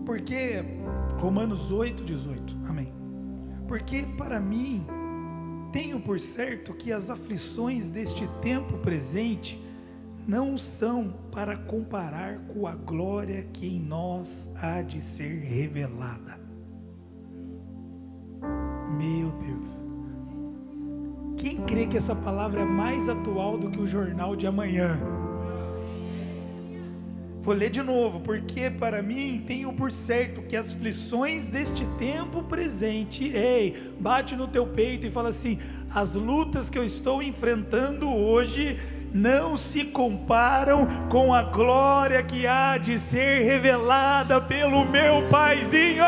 Porque, Romanos 8:18, amém. Porque para mim, tenho por certo que as aflições deste tempo presente não são para comparar com a glória que em nós há de ser revelada. Meu Deus, quem crê que essa palavra é mais atual do que o jornal de amanhã? Vou ler de novo. Porque para mim tenho por certo que as aflições deste tempo presente, bate no teu peito e fala assim: as lutas que eu estou enfrentando hoje não se comparam com a glória que há de ser revelada pelo meu Paizinho.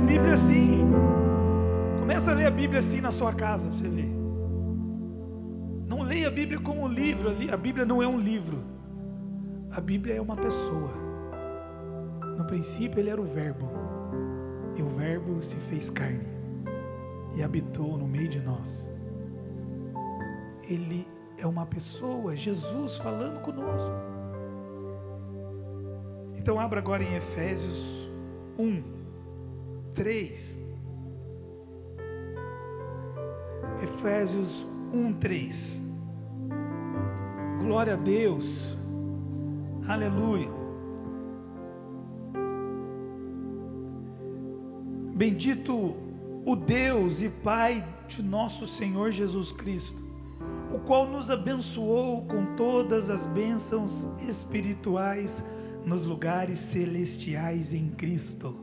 Bíblia assim, começa a ler a Bíblia assim na sua casa, para você ver. Não leia a Bíblia como um livro. A Bíblia não é um livro, a Bíblia é uma pessoa. No princípio ele era o Verbo, e o Verbo se fez carne e habitou no meio de nós. Ele é uma pessoa, Jesus falando conosco. Então abra agora em Efésios 1:3. Efésios 1:3. Glória a Deus, aleluia. Bendito o Deus e Pai de nosso Senhor Jesus Cristo, o qual nos abençoou com todas as bênçãos espirituais nos lugares celestiais em Cristo.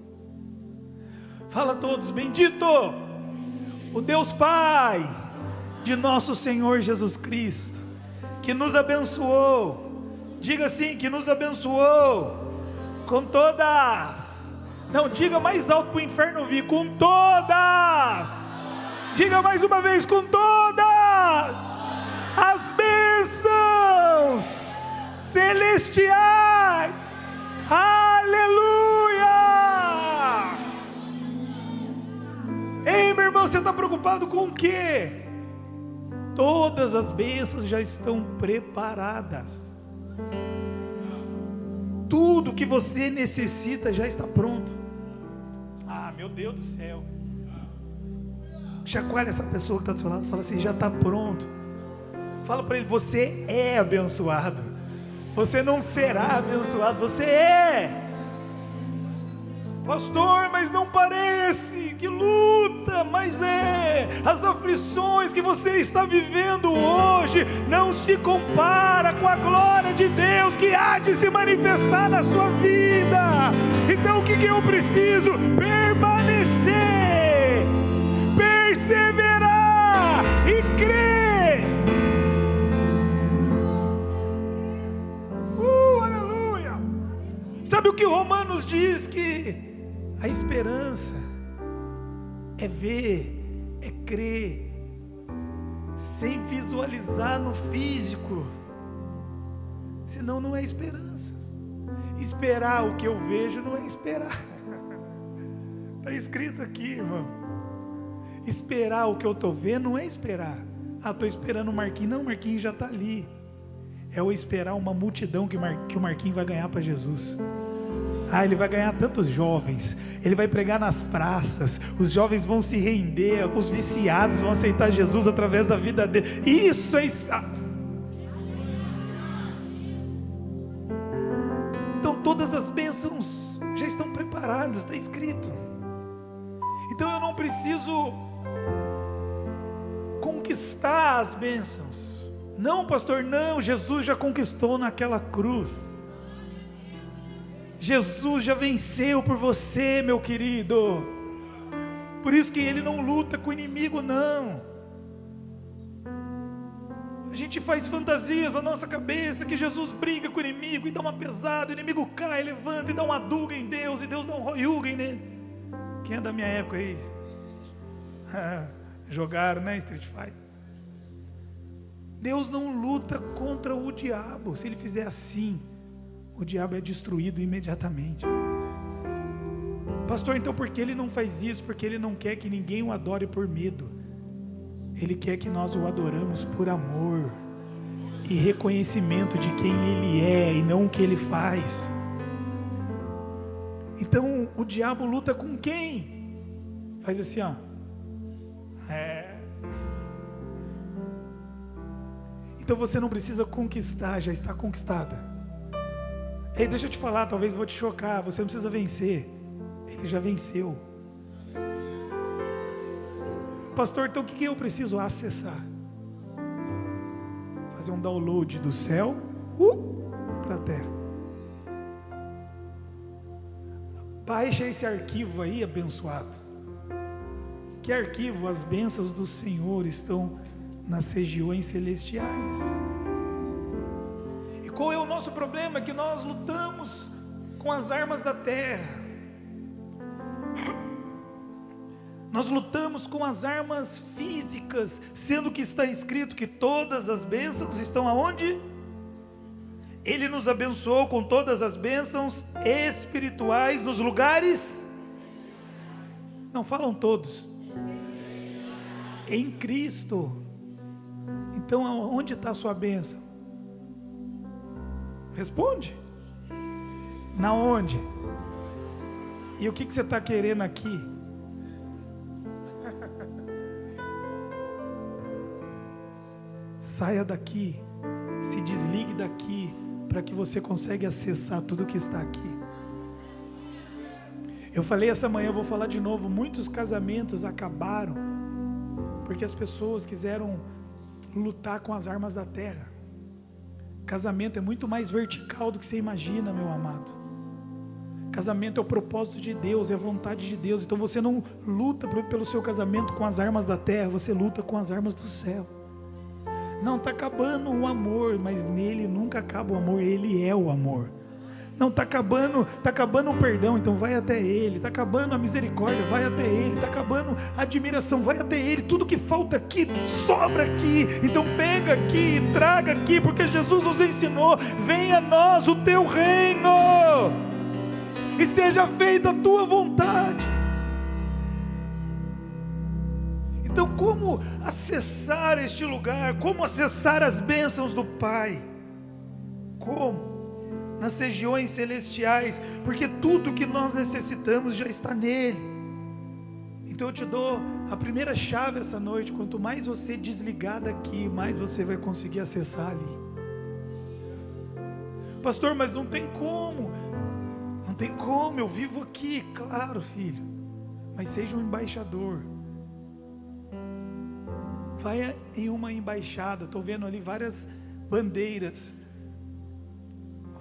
Fala todos: bendito o Deus Pai de nosso Senhor Jesus Cristo, que nos abençoou. Diga assim: que nos abençoou com todas. Não, diga mais alto para o inferno ouvir: com todas. Diga mais uma vez: com todas as bênçãos celestiais. Aleluia! Ei, meu irmão, você está preocupado com o quê? Todas as bênçãos já estão preparadas. Tudo que você necessita já está pronto. Ah, meu Deus do céu. Chacoalha essa pessoa que está do seu lado, fala assim: já está pronto. Fala para ele: você é abençoado. Você não será abençoado, você é. Pastor, mas não parece, que luta, mas é. As aflições que você está vivendo hoje não se compara com a glória de Deus que há de se manifestar na sua vida. Então o que eu preciso? Permanecer, perseverar e crer. Aleluia! Sabe o que Romanos diz? Que a esperança é ver, é crer, sem visualizar no físico, senão não é esperança. Esperar o que eu vejo não é esperar. Está escrito aqui, irmão. Esperar o que eu estou vendo não é esperar. Ah, estou esperando o Marquinhos. Não, o Marquinhos já está ali. É o esperar uma multidão que o Marquinhos vai ganhar para Jesus. Ah, ele vai ganhar tantos jovens, ele vai pregar nas praças, os jovens vão se render, os viciados vão aceitar Jesus através da vida dele. Isso é... Então todas as bênçãos já estão preparadas, está escrito. Então eu não preciso conquistar as bênçãos. Não, pastor, não, Jesus já conquistou naquela cruz. Jesus já venceu por você, meu querido. Por isso que Ele não luta com o inimigo, não. A gente faz fantasias na nossa cabeça que Jesus briga com o inimigo e dá uma pesada, o inimigo cai, levanta e dá uma duga em Deus, e Deus dá um roiuga nele. Quem é da minha época aí? Jogaram, né, Street Fighter? Deus não luta contra o diabo. Se Ele fizer assim, o diabo é destruído imediatamente. Pastor, então por que Ele não faz isso? Porque Ele não quer que ninguém o adore por medo. Ele quer que nós o adoramos por amor e reconhecimento de quem Ele é e não o que Ele faz. Então o diabo luta com quem? Faz assim, ó. Então você não precisa conquistar, já está conquistada. Ei, deixa eu te falar, talvez vou te chocar, você não precisa vencer, Ele já venceu. Pastor, então o que eu preciso? Acessar, fazer um download do céu para a terra. Baixa esse arquivo aí, abençoado. Que arquivo? As bênçãos do Senhor estão nas regiões celestiais. E qual é o nosso problema? Que nós lutamos com as armas da terra. Nós lutamos com as armas físicas, sendo que está escrito que todas as bênçãos estão aonde? Ele nos abençoou com todas as bênçãos espirituais nos lugares. Não falam todos. Em Cristo. Então onde está a sua bênção? Responde. Na onde? E o que você está querendo aqui? Saia daqui, se desligue daqui, para que você consiga acessar tudo que está aqui. Eu falei essa manhã, eu vou falar de novo, muitos casamentos acabaram, porque as pessoas quiseram lutar com as armas da terra. Casamento é muito mais vertical do que você imagina, meu amado. Casamento é o propósito de Deus, é a vontade de Deus. Então você não luta pelo seu casamento com as armas da terra, você luta com as armas do céu. Não, está acabando o amor, mas nele nunca acaba o amor, Ele é o amor. Não, está acabando o perdão, então vai até Ele. Está acabando a misericórdia, vai até Ele. Está acabando a admiração, vai até Ele. Tudo que falta aqui, sobra aqui. Então pega aqui e traga aqui, porque Jesus nos ensinou: venha a nós o teu reino, e seja feita a tua vontade. Então, como acessar este lugar? Como acessar as bênçãos do Pai? Como? Nas regiões celestiais, porque tudo que nós necessitamos já está nele. Então eu te dou a primeira chave essa noite: quanto mais você desligar daqui, mais você vai conseguir acessar ali. Pastor, mas não tem como. Não tem como, eu vivo aqui. Claro, filho, mas seja um embaixador. Vai em uma embaixada, estou vendo ali várias bandeiras.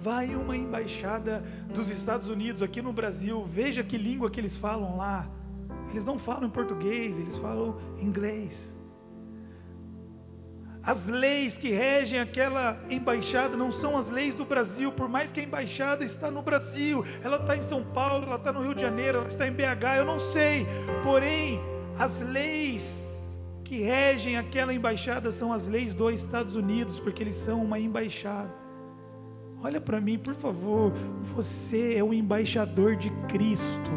Vai em uma embaixada dos Estados Unidos, aqui no Brasil, veja que língua que eles falam lá. Eles não falam em português, eles falam inglês. As leis que regem aquela embaixada não são as leis do Brasil, por mais que a embaixada está no Brasil, ela está em São Paulo, ela está no Rio de Janeiro, ela está em BH, eu não sei, porém, as leis que regem aquela embaixada são as leis dos Estados Unidos, porque eles são uma embaixada. Olha para mim, por favor. Você é o embaixador de Cristo.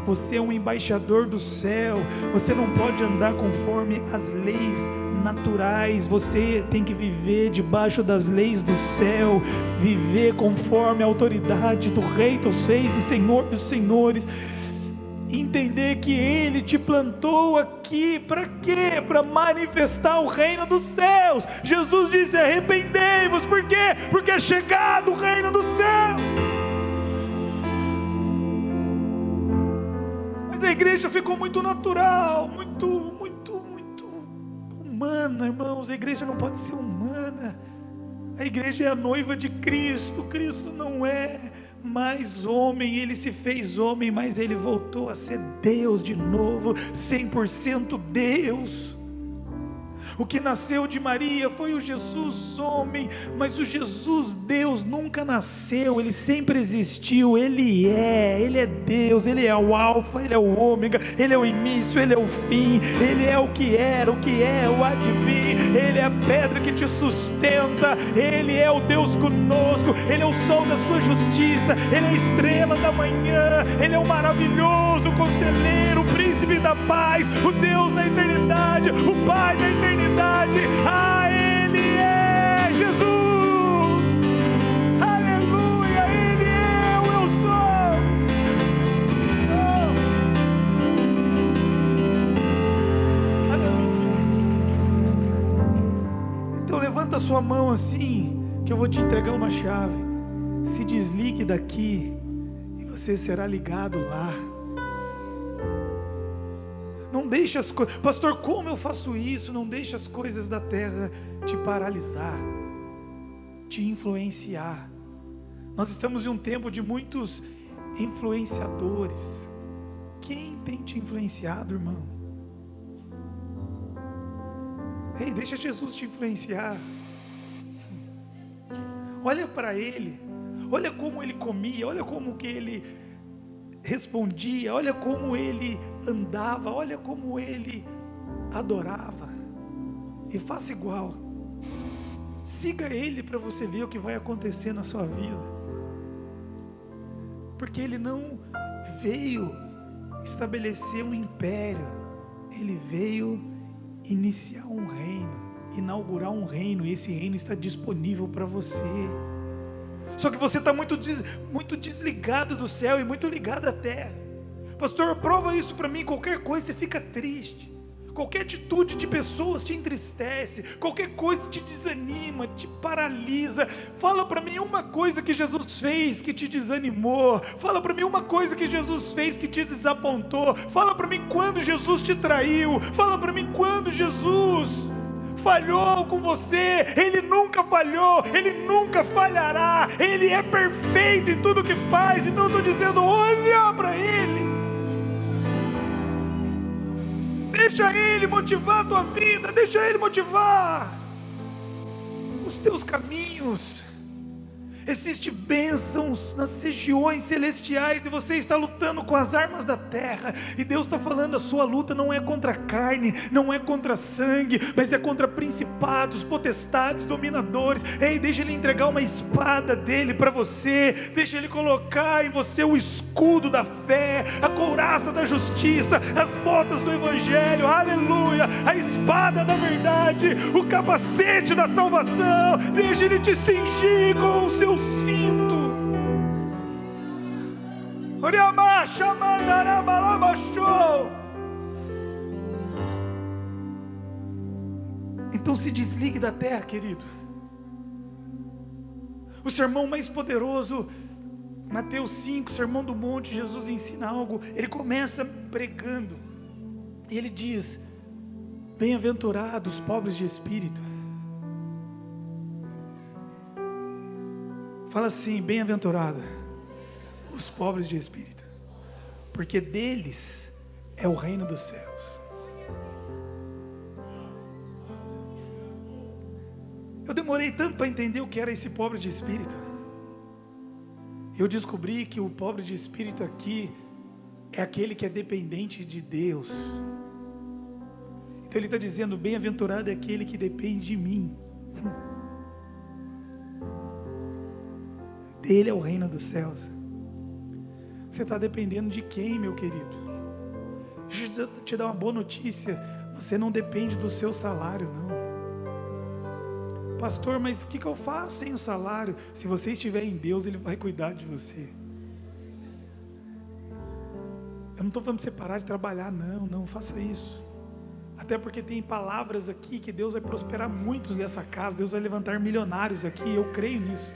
Você é um embaixador do céu. Você não pode andar conforme as leis naturais. Você tem que viver debaixo das leis do céu, viver conforme a autoridade do Rei dos Reis e Senhor dos Senhores. Entender que Ele te plantou aqui, para quê? Para manifestar o reino dos céus. Jesus disse: arrependei-vos, por quê? Porque é chegado o reino dos céus. Mas a igreja ficou muito natural, muito humana, irmãos. A igreja não pode ser humana. A igreja é a noiva de Cristo. Cristo não é mais homem, Ele se fez homem, mas Ele voltou a ser Deus de novo, 100% Deus. O que nasceu de Maria foi o Jesus homem, mas o Jesus Deus nunca nasceu, Ele sempre existiu. Ele é Deus, Ele é o alfa, Ele é o ômega, Ele é o início, Ele é o fim, Ele é o que era, o que é, o há de vir. Ele é a pedra que te sustenta, Ele é o Deus conosco, Ele é o sol da sua justiça, Ele é a estrela da manhã, Ele é o maravilhoso conselheiro, o príncipe da paz, o Deus da eternidade, eternidade, o Pai da eternidade. Ele é Jesus. Aleluia, Ele é o eu sou. Aleluia. Então levanta a sua mão assim, que eu vou te entregar uma chave. Se desligue daqui e você será ligado lá. Não deixe as coisas, pastor, como eu faço isso? Não deixe as coisas da terra te paralisar, te influenciar. Nós estamos em um tempo de muitos influenciadores. Quem tem te influenciado, irmão? Ei, deixa Jesus te influenciar. Olha para Ele, olha como Ele comia, olha como que Ele respondia, olha como Ele andava, olha como Ele adorava, e faça igual. Siga Ele para você ver o que vai acontecer na sua vida, porque Ele não veio estabelecer um império, Ele veio iniciar um reino, inaugurar um reino, e esse reino está disponível para você. Só que você está muito desligado do céu e muito ligado à terra. Pastor, prova isso para mim. Qualquer coisa você fica triste, qualquer atitude de pessoas te entristece, qualquer coisa te desanima, te paralisa. Fala para mim uma coisa que Jesus fez que te desanimou. Fala para mim uma coisa que Jesus fez que te desapontou. Fala para mim quando Jesus te traiu. Fala para mim quando Jesus falhou com você. Ele nunca falhou, Ele nunca falhará, Ele é perfeito em tudo que faz. Então eu estou dizendo, olha para Ele, deixa Ele motivar a tua vida, deixa Ele motivar os teus caminhos. Existem bênçãos nas regiões celestiais e você está lutando com as armas da terra, e Deus está falando, a sua luta não é contra a carne, não é contra sangue, mas é contra principados, potestades, dominadores. Ei, deixa Ele entregar uma espada dele para você, deixa Ele colocar em você o escudo da fé, a couraça da justiça, as botas do evangelho, aleluia, a espada da verdade, o capacete da salvação. Deixa Ele te cingir com o seu cinto. Então se desligue da terra, querido. O sermão mais poderoso, Mateus 5, Sermão do Monte, Jesus ensina algo. Ele começa pregando e Ele diz: bem-aventurados os pobres de espírito. Fala assim: bem-aventurado os pobres de espírito, porque deles é o reino dos céus. Eu demorei tanto para entender o que era esse pobre de espírito. Eu descobri que o pobre de espírito aqui é aquele que é dependente de Deus. Então ele está dizendo: bem-aventurado é aquele que depende de mim. Dele é o reino dos céus. Você está dependendo de quem, meu querido? Deixa eu te dar uma boa notícia: você não depende do seu salário, não. Pastor, mas o que eu faço sem o salário? Se você estiver em Deus, Ele vai cuidar de você. Eu não estou falando para você parar de trabalhar, não faça isso. Até porque tem palavras aqui que Deus vai prosperar muitos dessa casa, Deus vai levantar milionários aqui, eu creio nisso.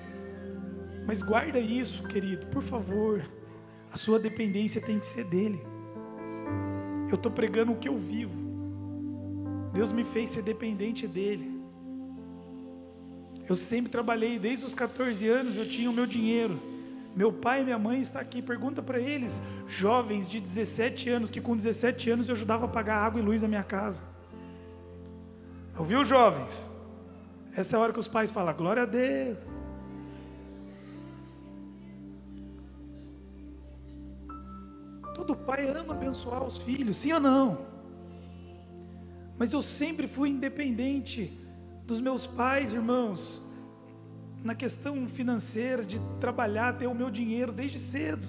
Mas guarda isso, querido, por favor. A sua dependência tem que ser dele. Eu estou pregando o que eu vivo. Deus me fez ser dependente dele. Eu sempre trabalhei, desde os 14 anos eu tinha o meu dinheiro. Meu pai e minha mãe estão aqui. Pergunta para eles, jovens de 17 anos, que com 17 anos eu ajudava a pagar água e luz na minha casa. Ouviu, jovens? Essa é a hora que os pais falam: glória a Deus. Todo pai ama abençoar os filhos, sim ou não? Mas eu sempre fui independente dos meus pais, irmãos, na questão financeira, de trabalhar, ter o meu dinheiro desde cedo.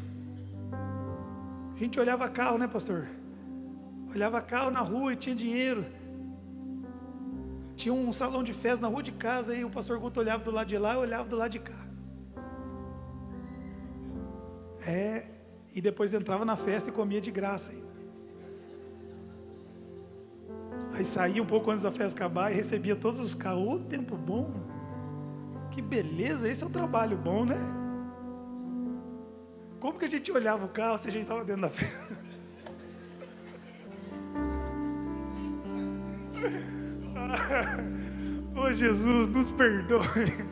A gente olhava carro, né, pastor? Olhava carro na rua e tinha dinheiro. Tinha um salão de festa na rua de casa, e o pastor Guto olhava do lado de lá, eu olhava do lado de cá. E depois entrava na festa e comia de graça ainda. Aí saía um pouco antes da festa acabar e recebia todos os carros. Ô, tempo bom! Que beleza, esse é um trabalho bom, né? Como que a gente olhava o carro se a gente estava dentro da festa? Ô Jesus, nos perdoe.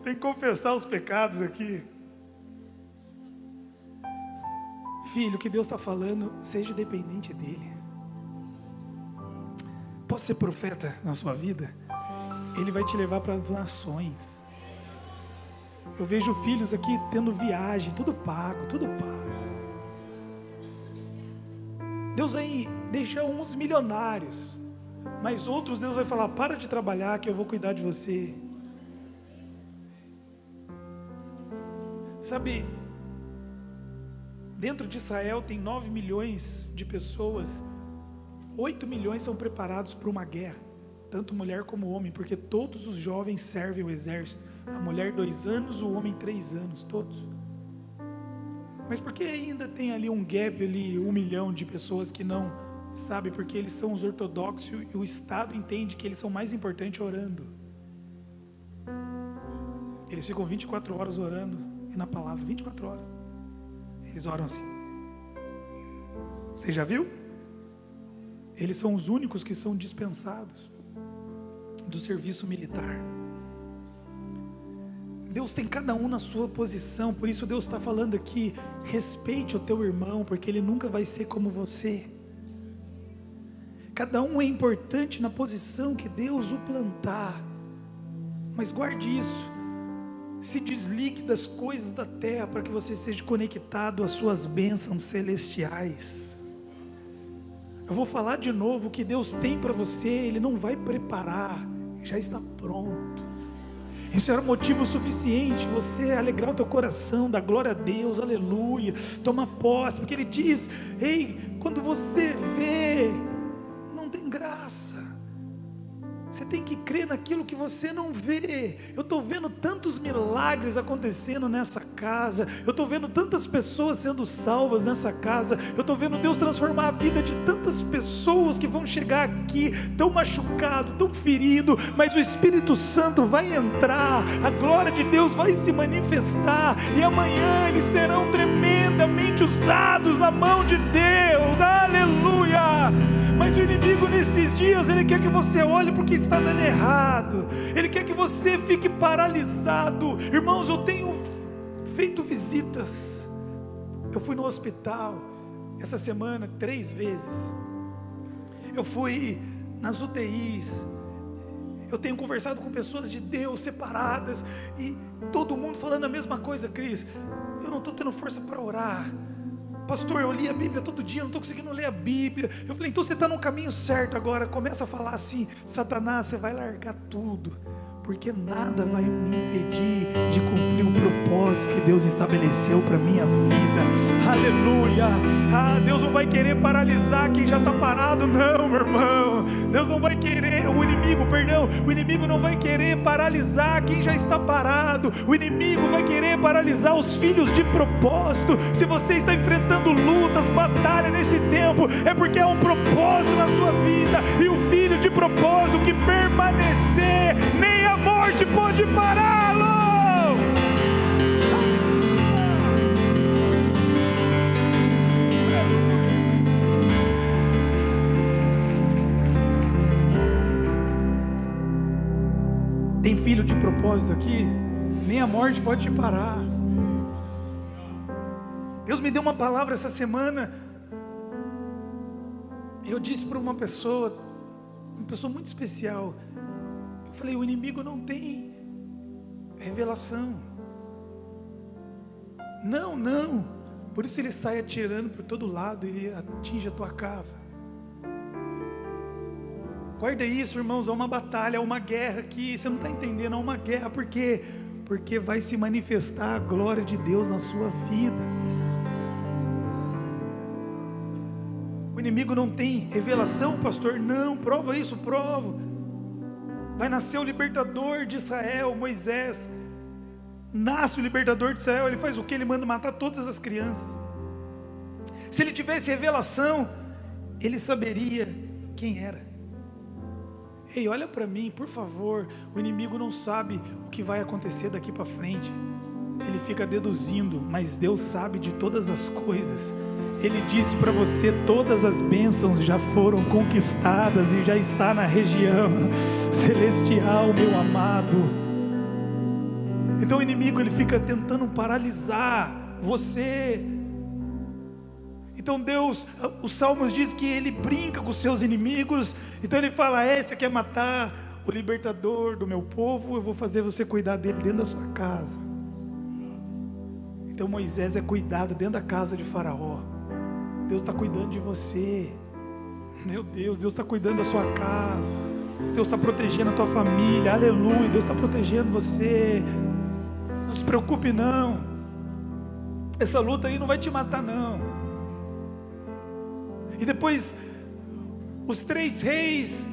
Tem que confessar os pecados aqui. Filho, o que Deus está falando, seja dependente dEle. Posso ser profeta na sua vida? Ele vai te levar para as nações. Eu vejo filhos aqui tendo viagem, tudo pago, tudo pago. Deus vai deixar uns milionários, mas outros Deus vai falar: para de trabalhar que eu vou cuidar de você. Sabe, dentro de Israel tem 9 milhões de pessoas, 8 milhões são preparados para uma guerra, tanto mulher como homem, porque todos os jovens servem o exército. A mulher 2 anos, o homem 3 anos, todos. Mas por que ainda tem ali um gap, ali 1 milhão de pessoas que não sabem? Porque eles são os ortodoxos e o Estado entende que eles são mais importantes orando. Eles ficam 24 horas orando e na palavra, 24 horas. Eles oram assim. Você já viu? Eles são os únicos que são dispensados do serviço militar. Deus tem cada um na sua posição, por isso Deus está falando aqui: respeite o teu irmão, porque ele nunca vai ser como você. Cada um é importante na posição que Deus o plantar, mas guarde isso. Se desligue das coisas da terra para que você seja conectado às suas bênçãos celestiais. Eu vou falar de novo: o que Deus tem para você, Ele não vai preparar, já está pronto. Isso era motivo suficiente você alegrar o teu coração, dar glória a Deus, aleluia, toma posse, porque Ele diz: ei, quando você vê, não tem graça. Você tem que crer naquilo que você não vê. Eu estou vendo tantos milagres acontecendo nessa casa. Eu estou vendo tantas pessoas sendo salvas nessa casa. Eu estou vendo Deus transformar a vida de tantas pessoas que vão chegar aqui tão machucado, tão ferido, mas o Espírito Santo vai entrar, a glória de Deus vai se manifestar, e amanhã eles serão tremendamente usados na mão de Deus, aleluia. Mas o inimigo nesses dias, ele quer que você olhe porque está dando errado, ele quer que você fique paralisado. Irmãos, eu tenho feito visitas, eu fui no hospital essa semana 3 vezes, eu fui nas UTIs, eu tenho conversado com pessoas de Deus separadas, e todo mundo falando a mesma coisa: Cris, eu não estou tendo força para orar. Pastor, eu li a Bíblia todo dia, não estou conseguindo ler a Bíblia. Eu falei: então você está no caminho certo agora. Começa a falar assim: Satanás, você vai largar tudo, porque nada vai me impedir de cumprir o propósito que Deus estabeleceu para a minha vida. Aleluia. Deus não vai querer paralisar quem já está parado, não, meu irmão. Deus não vai querer, o inimigo não vai querer paralisar quem já está parado. O inimigo vai querer paralisar os filhos de propósito. Se você está enfrentando lutas, batalha nesse tempo, é porque há um propósito na sua vida, e o filho de propósito que permanecer, nem a morte pode pará-lo. Tem filho de propósito aqui, nem a morte pode te parar. Deus me deu uma palavra essa semana. Eu disse para uma pessoa muito especial, eu falei: o inimigo não tem revelação. Não, por isso ele sai atirando por todo lado e atinge a tua casa. Guarda isso, irmãos, há uma batalha, há uma guerra aqui, você não está entendendo, há uma guerra, por quê? Porque vai se manifestar a glória de Deus na sua vida. O inimigo não tem revelação, pastor? Não, prova isso, provo. vai nascer o libertador de Israel, Moisés. Nasce o libertador de Israel, ele faz o que? Ele manda matar todas as crianças. Se ele tivesse revelação, ele saberia quem era. Ei, olha para mim, por favor. O inimigo não sabe o que vai acontecer daqui para frente. Ele fica deduzindo, mas Deus sabe de todas as coisas. Ele disse para você: todas as bênçãos já foram conquistadas e já está na região celestial, meu amado. Então o inimigo, ele fica tentando paralisar você. Então Deus, os Salmos diz que ele brinca com os seus inimigos. Então ele fala: você quer matar o libertador do meu povo? Eu vou fazer você cuidar dele dentro da sua casa. Então Moisés é cuidado dentro da casa de Faraó. Deus está cuidando de você. Meu Deus, Deus está cuidando da sua casa. Deus está protegendo a tua família. Aleluia, Deus está protegendo você. Não se preocupe não. Essa luta aí não vai te matar não. E depois os 3 reis,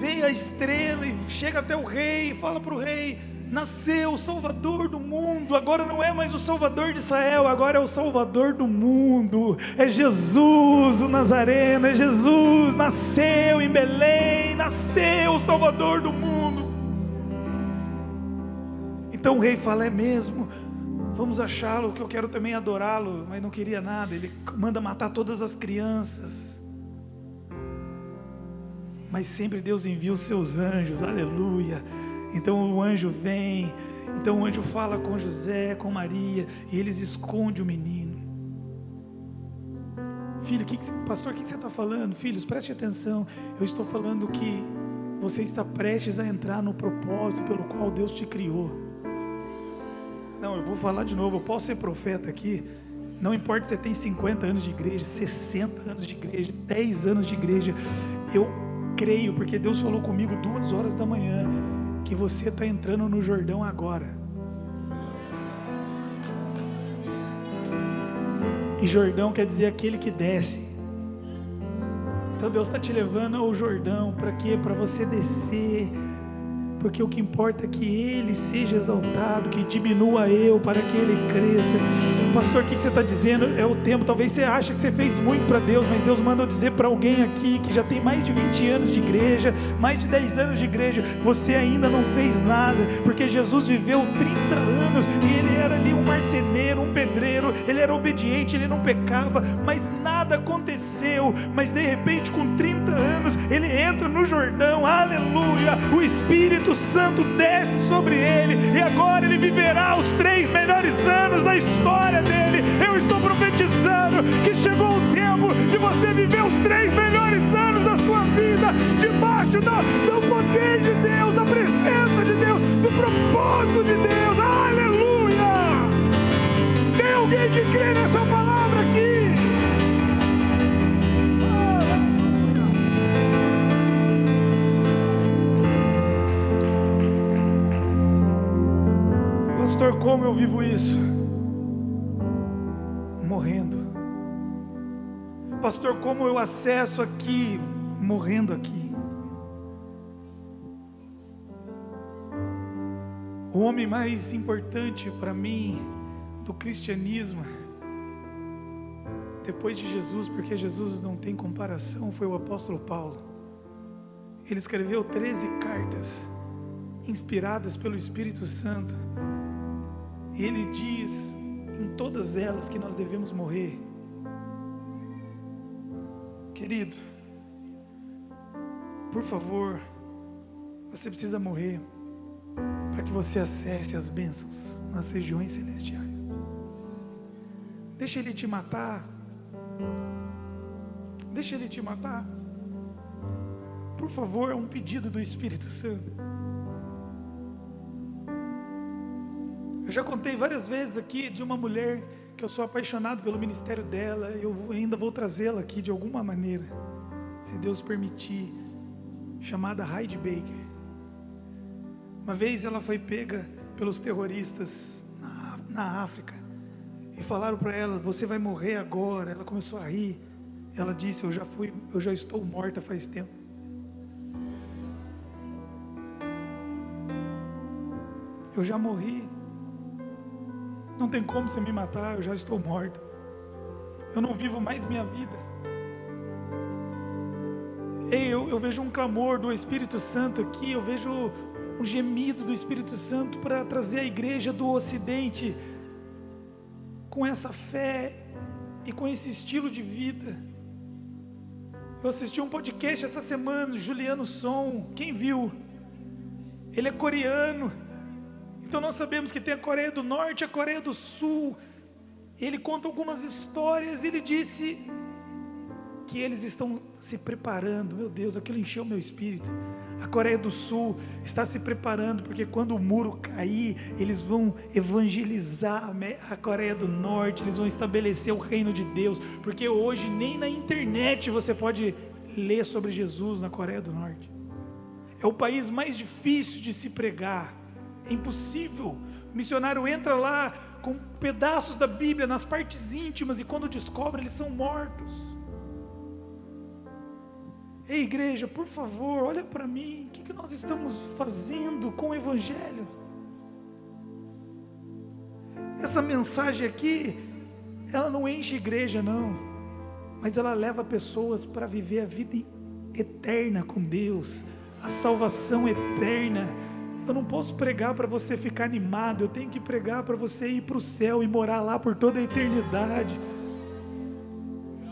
vem a estrela e chega até o rei, e fala para o rei: nasceu o Salvador do mundo. Agora não é mais o Salvador de Israel, agora é o Salvador do mundo. É Jesus o Nazareno, é Jesus, nasceu em Belém, nasceu o Salvador do mundo. Então o rei fala: é mesmo, vamos achá-lo, que eu quero também adorá-lo. Mas não queria nada, ele manda matar todas as crianças. Mas sempre Deus envia os seus anjos, aleluia. Então o anjo vem, então o anjo fala com José, com Maria, e eles escondem o menino. Filho, pastor, o que você está falando? Filhos, preste atenção. Eu estou falando que você está prestes a entrar no propósito pelo qual Deus te criou. Não, eu vou falar de novo. Eu posso ser profeta aqui. Não importa se você tem 50 anos de igreja, 60 anos de igreja, 10 anos de igreja. Eu creio, porque Deus falou comigo 2 horas da manhã, que você está entrando no Jordão agora. E Jordão quer dizer aquele que desce. Então Deus está te levando ao Jordão. Para quê? Para você descer. Porque o que importa é que Ele seja exaltado, que diminua eu, para que Ele cresça. Pastor, o que você está dizendo? É o tempo. Talvez você ache que você fez muito para Deus, mas Deus manda eu dizer para alguém aqui que já tem mais de 20 anos de igreja, mais de 10 anos de igreja: você ainda não fez nada, porque Jesus viveu 30 anos e Ele era ali um marceneiro, um pedreiro. Ele era obediente, Ele não pecava, mas nada aconteceu. Mas de repente, com 30 anos, Ele entra no Jordão, aleluia, o Espírito Santo desce sobre ele, e agora ele viverá os 3 melhores anos da história dele. Eu estou profetizando que chegou o tempo de você viver os 3 melhores anos da sua vida, debaixo do poder de Deus, da presença de Deus, do propósito de Deus. Aleluia! Tem alguém que crê nessa palavra aqui? Pastor, como eu vivo isso? Morrendo. Pastor, como eu acesso aqui? Morrendo aqui. O homem mais importante para mim do cristianismo, depois de Jesus, porque Jesus não tem comparação, foi o apóstolo Paulo. Ele escreveu 13 cartas inspiradas pelo Espírito Santo. E ele diz em todas elas que nós devemos morrer. Querido, por favor, você precisa morrer para que você acesse as bênçãos nas regiões celestiais. Deixa ele te matar. Deixa ele te matar. Por favor, é um pedido do Espírito Santo. Eu já contei várias vezes aqui de uma mulher que eu sou apaixonado pelo ministério dela. Eu ainda vou trazê-la aqui de alguma maneira, se Deus permitir, chamada Heidi Baker. Uma vez ela foi pega pelos terroristas na África e falaram para ela: você vai morrer agora. Ela começou a rir. Ela disse: eu já estou morta faz tempo. eu já morri. Não tem como você me matar, eu já estou morto. Eu não vivo mais minha vida. Ei, eu vejo um clamor do Espírito Santo aqui, eu vejo um gemido do Espírito Santo para trazer a igreja do Ocidente com essa fé e com esse estilo de vida. Eu assisti um podcast essa semana, Juliano Som, quem viu? Ele é coreano, então nós sabemos que tem a Coreia do Norte e a Coreia do Sul. Ele conta algumas histórias, ele disse que eles estão se preparando. Meu Deus, aquilo encheu meu espírito. A Coreia do Sul está se preparando, porque quando o muro cair, eles vão evangelizar a Coreia do Norte, eles vão estabelecer o reino de Deus, porque hoje nem na internet você pode ler sobre Jesus na Coreia do Norte. É o país mais difícil de se pregar, é impossível. O missionário entra lá com pedaços da Bíblia nas partes íntimas, e quando descobre, eles são mortos. Ei, igreja, por favor, olha para mim, o que nós estamos fazendo com o Evangelho? Essa mensagem aqui, ela não enche igreja não, mas ela leva pessoas para viver a vida eterna com Deus, a salvação eterna. Eu não posso pregar para você ficar animado, eu tenho que pregar para você ir para o céu e morar lá por toda a eternidade.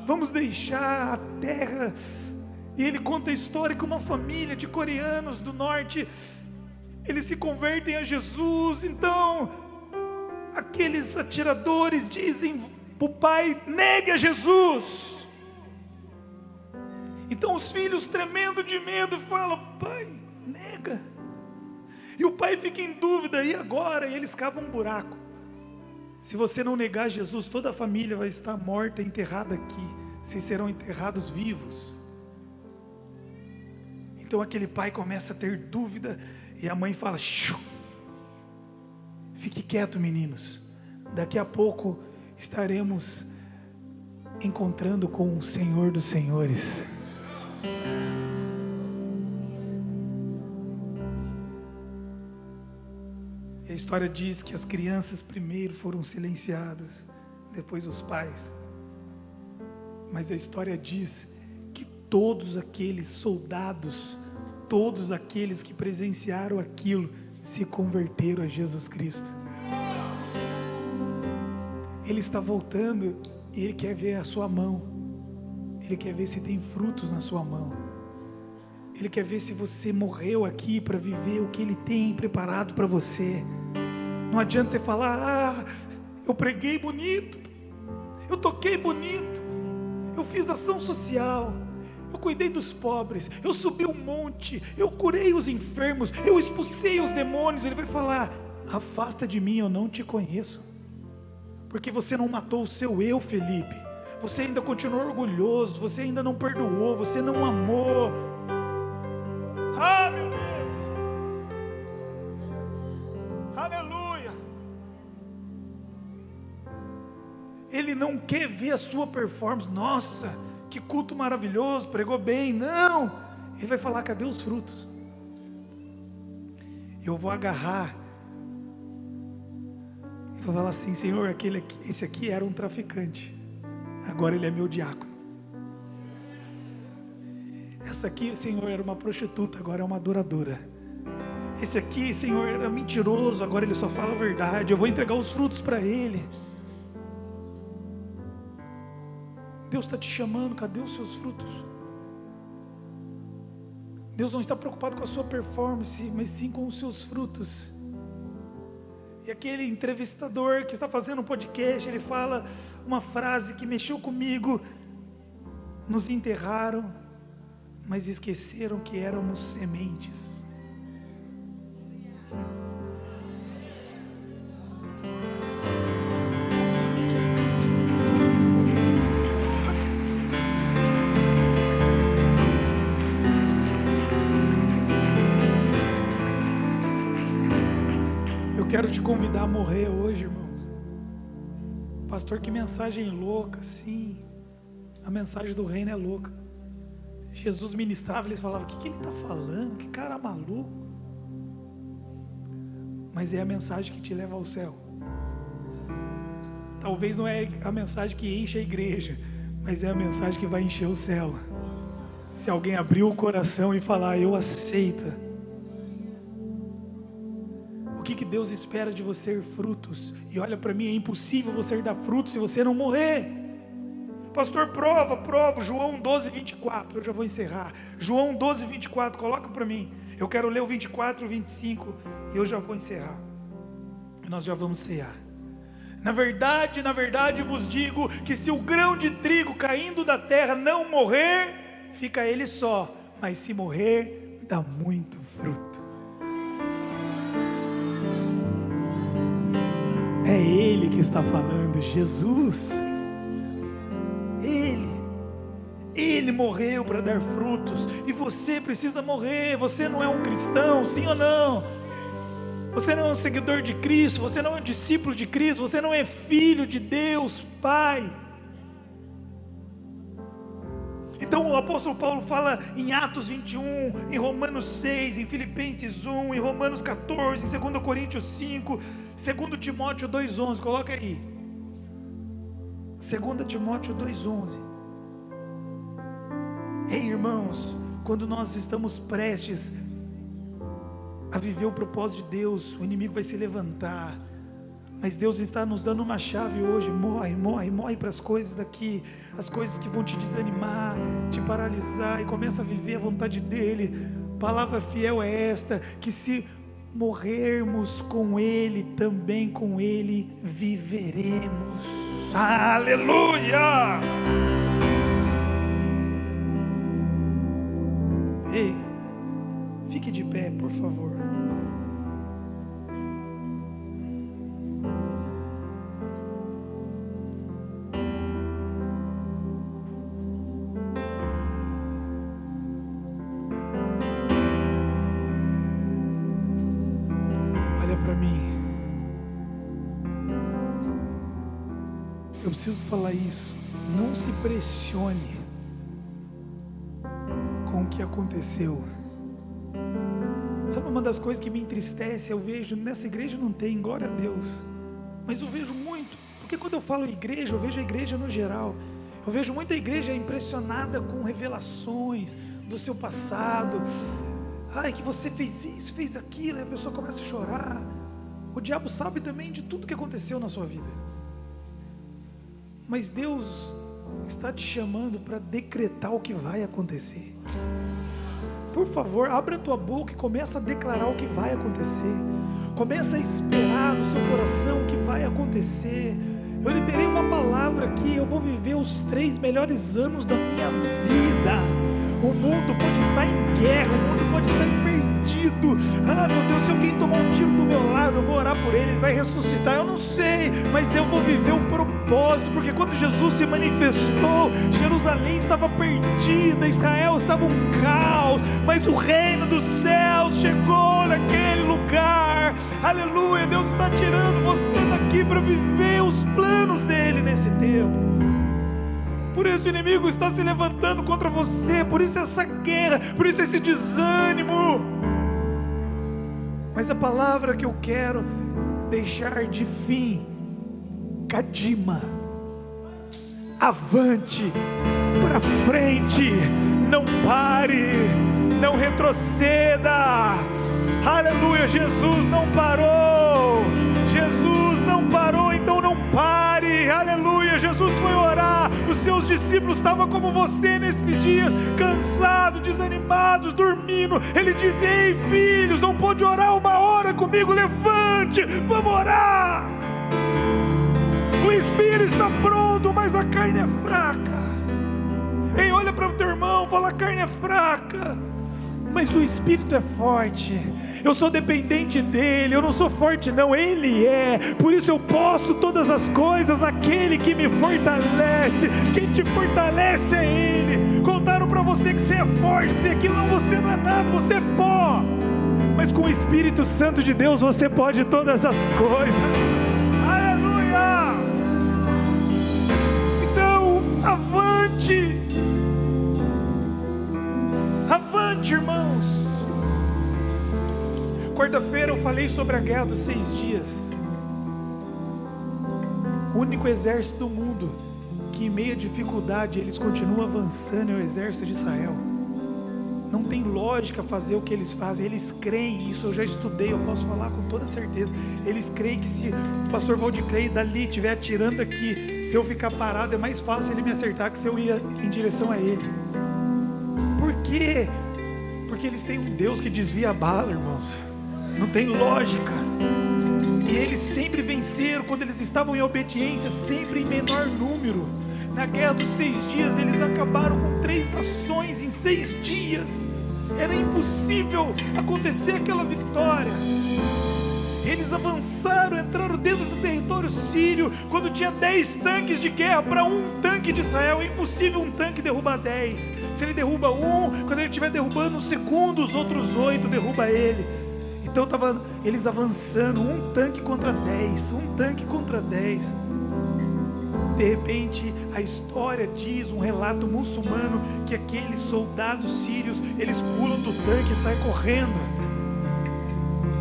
Vamos deixar a terra. E ele conta a história que uma família de coreanos do norte, eles se convertem a Jesus. Então aqueles atiradores dizem para o pai: negue a Jesus. Então os filhos, tremendo de medo, falam: pai, nega. E o pai fica em dúvida: e agora? E eles cavam um buraco. Se você não negar Jesus, toda a família vai estar morta, enterrada aqui. Vocês serão enterrados vivos. Então aquele pai começa a ter dúvida, e a mãe fala: shoo, fique quieto, meninos, daqui a pouco estaremos encontrando com o Senhor dos Senhores. E a história diz que as crianças primeiro foram silenciadas, depois os pais. Mas a história diz que todos aqueles soldados, todos aqueles que presenciaram aquilo, se converteram a Jesus Cristo. Ele está voltando e Ele quer ver a sua mão. Ele quer ver se tem frutos na sua mão. Ele quer ver se você morreu aqui para viver o que Ele tem preparado para você. Não adianta você falar: eu preguei bonito, eu toquei bonito, eu fiz ação social, eu cuidei dos pobres, eu subi um monte, eu curei os enfermos, eu expulsei os demônios. Ele vai falar: afasta de mim, eu não te conheço. Porque você não matou o seu eu, Felipe. Você ainda continuou orgulhoso, você ainda não perdoou, você não amou. Ah, meu Deus! Aleluia! Ele não quer ver a sua performance. Nossa, que culto maravilhoso, pregou bem. Não! Ele vai falar: cadê os frutos? Eu vou agarrar. Eu vou falar assim: Senhor, esse aqui era um traficante, agora ele é meu diácono. Essa aqui, Senhor, era uma prostituta, agora é uma adoradora. Esse aqui, Senhor, era mentiroso, agora ele só fala a verdade. Eu vou entregar os frutos para ele. Deus está te chamando, cadê os seus frutos? Deus não está preocupado com a sua performance, mas sim com os seus frutos. E aquele entrevistador que está fazendo um podcast, ele fala uma frase que mexeu comigo: nos enterraram, mas esqueceram que éramos sementes. Eu quero te convidar a morrer hoje, irmão. Pastor, que mensagem louca. Sim, a mensagem do reino é louca. Jesus ministrava, eles falavam: o que ele está falando? Que cara maluco. mas é a mensagem que te leva ao céu. Talvez não é a mensagem que enche a igreja, mas é a mensagem que vai encher o céu. Se alguém abrir o coração e falar, eu aceito. O que Deus espera de você? Frutos. E olha para mim, é impossível você dar frutos se você não morrer. Pastor, prova, João 12, 24, eu já vou encerrar. João 12, 24, coloca para mim. Eu quero ler o 24 e o 25 e eu já vou encerrar. Nós já vamos cear. Na verdade vos digo que se o grão de trigo caindo da terra não morrer, fica ele só, mas se morrer, dá muito fruto. É Ele que está falando, Jesus. Ele morreu para dar frutos, e você precisa morrer. Você não é um cristão, sim ou não? Você não é um seguidor de Cristo, você não é um discípulo de Cristo, você não é filho de Deus Pai. Então o apóstolo Paulo fala em Atos 21, em Romanos 6, em Filipenses 1, em Romanos 14, em 2 Coríntios 5, 2 Timóteo 2,11, coloca aí, 2 Timóteo 2,11. Ei, irmãos, quando nós estamos prestes a viver o propósito de Deus, o inimigo vai se levantar, mas Deus está nos dando uma chave hoje. Morre para as coisas daqui, as coisas que vão te desanimar, te paralisar, e começa a viver a vontade dEle. Palavra fiel é esta, que se morrermos com Ele, também com Ele viveremos. Aleluia! Ei, fique de pé, por favor. Olha para mim. Eu preciso falar isso. Não se pressione com o que aconteceu. Sabe uma das coisas que me entristece? Eu vejo, nessa igreja não tem, glória a Deus, mas eu vejo muito, porque quando eu falo igreja, eu vejo a igreja no geral. Eu vejo muita igreja impressionada com revelações do seu passado. Ai, que você fez isso, fez aquilo, e a pessoa começa a chorar. O diabo sabe também de tudo que aconteceu na sua vida, mas Deus está te chamando para decretar o que vai acontecer. Por favor, abra a tua boca e começa a declarar o que vai acontecer. Começa a esperar no seu coração o que vai acontecer. Eu liberei uma palavra aqui. Eu vou viver os 3 melhores anos da minha vida. O mundo pode estar em guerra, o mundo pode estar perdido. Ah, meu Deus, se alguém tomar um tiro do meu lado, eu vou orar por ele, ele vai ressuscitar. Eu não sei, mas eu vou viver o propósito, porque quando Jesus se manifestou, Jerusalém estava perdida, Israel estava um caos, mas o reino dos céus chegou naquele lugar. Aleluia, Deus está tirando você daqui para viver os planos dele nesse tempo. Por isso o inimigo está se levantando contra você, por isso essa guerra, por isso esse desânimo. Mas a palavra que eu quero deixar de fim: Kadima, avante, para frente, não pare, não retroceda. Aleluia, Jesus não parou, Jesus não parou, então não pare. Aleluia, Jesus foi orar, os seus discípulos estavam como você nesses dias, cansados, desanimados, dormindo. Ele disse: ei filhos, não pode orar 1 hora comigo? Levante, vamos orar. O espírito está pronto, mas a carne é fraca. Ei, olha para o teu irmão, fala: a carne é fraca, mas o espírito é forte. Eu sou dependente dele, eu não sou forte não, ele é. Por isso eu posso todas as coisas naquele que me fortalece. Quem te fortalece é ele. Contaram para você que você é forte, que você não é nada, você é pó. Mas com o Espírito Santo de Deus você pode todas as coisas. Aleluia! Então avante, avante, irmãos. Quarta-feira eu falei sobre a guerra dos 6 dias. O único exército do mundo que em meio à dificuldade eles continuam avançando é o exército de Israel. Não tem lógica fazer o que eles fazem. Eles creem, isso eu já estudei, eu posso falar com toda certeza. Eles creem que se o pastor Valdiclei dali estiver atirando aqui, se eu ficar parado é mais fácil ele me acertar que se eu ia em direção a ele. Por quê? Porque eles têm um Deus que desvia a bala, irmãos. Não tem lógica. E eles sempre venceram quando eles estavam em obediência, sempre em menor número. Na guerra dos 6 dias eles acabaram com 3 nações em 6 dias. Era impossível acontecer aquela vitória. Eles avançaram, entraram dentro do território sírio, quando tinha 10 tanques de guerra para um tanque de Israel. É impossível um tanque derrubar 10. Se ele derruba um, quando ele estiver derrubando um segundo, os outros 8 derruba ele. Então estavam eles avançando, um tanque contra 10, um tanque contra 10. De repente a história diz, um relato muçulmano, que aqueles soldados sírios, eles pulam do tanque e saem correndo.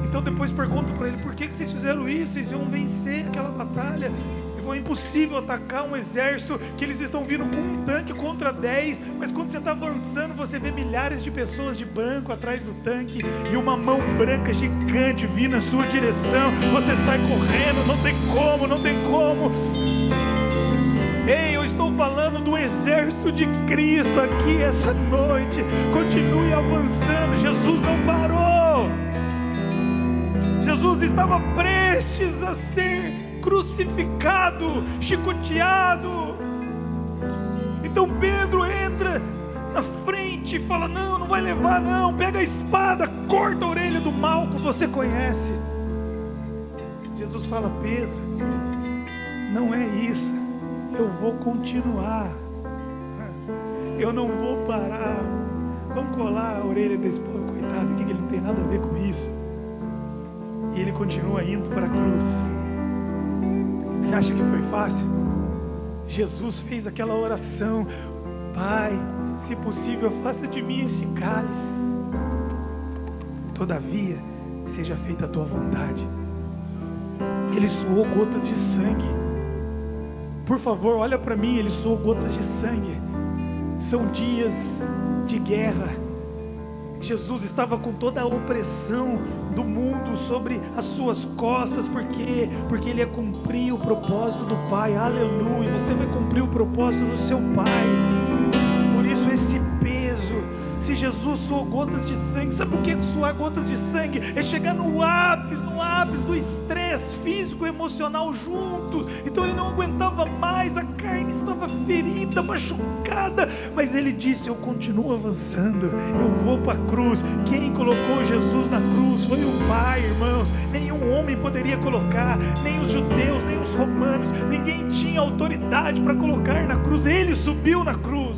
Então depois perguntam para ele: por que vocês fizeram isso? Vocês iam vencer aquela batalha. E foi impossível atacar um exército que eles estão vindo com um tanque contra 10. Mas quando você está avançando, você vê milhares de pessoas de branco atrás do tanque e uma mão branca gigante vindo na sua direção. Você sai correndo, não tem como, não tem como. Ei, eu estou falando do exército de Cristo aqui essa noite. Continue avançando, Jesus não parou. Jesus estava prestes a ser crucificado, chicoteado. Então Pedro entra na frente e fala: não, não vai levar não, pega a espada, corta a orelha do Malco, você conhece. Jesus fala: Pedro, não é isso, eu vou continuar, eu não vou parar. Vamos colar a orelha desse pobre coitado aqui, que ele não tem nada a ver com isso. E ele continua indo para a cruz. Você acha que foi fácil? Jesus fez aquela oração: Pai, se possível, faça de mim esse cálice, todavia seja feita a tua vontade. Ele suou gotas de sangue. Por favor, olha para mim, ele suou gotas de sangue. São dias de guerra. Jesus estava com toda a opressão do mundo sobre as suas costas. Por quê? Porque ele ia cumprir o propósito do Pai. Aleluia, você vai cumprir o propósito do seu Pai. Por isso esse peso. Se Jesus suou gotas de sangue, sabe o que é suar gotas de sangue? É chegar no ápice do estresse físico e emocional juntos. Então ele não aguentava mais, a carne estava ferida, machucada, mas ele disse: eu continuo avançando, eu vou para a cruz. Quem colocou Jesus na cruz foi o Pai, irmãos. Nenhum homem poderia colocar, nem os judeus, nem os romanos. Ninguém tinha autoridade para colocar na cruz. Ele subiu na cruz.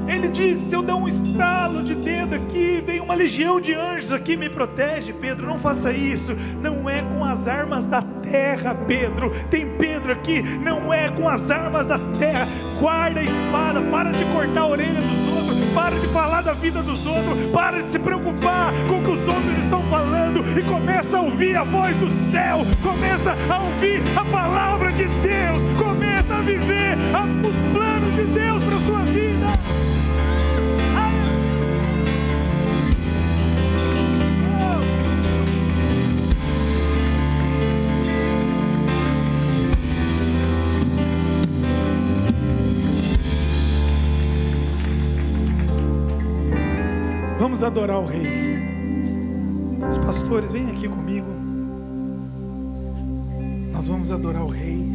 Ele disse: se eu der um estalo de dedo aqui, vem uma legião de anjos aqui, me protege. Pedro, não faça isso. Não é com as armas da terra, Pedro. Tem Pedro aqui, não é com as armas da terra. Guarda a espada, para de cortar a orelha dos outros, para de falar da vida dos outros, para de se preocupar com o que os outros estão falando e começa a ouvir a voz do céu, começa a ouvir a palavra de Deus, começa a viver os planos de Deus para a sua vida. Vamos adorar o Rei. Os pastores, vem aqui comigo. Nós vamos adorar o Rei.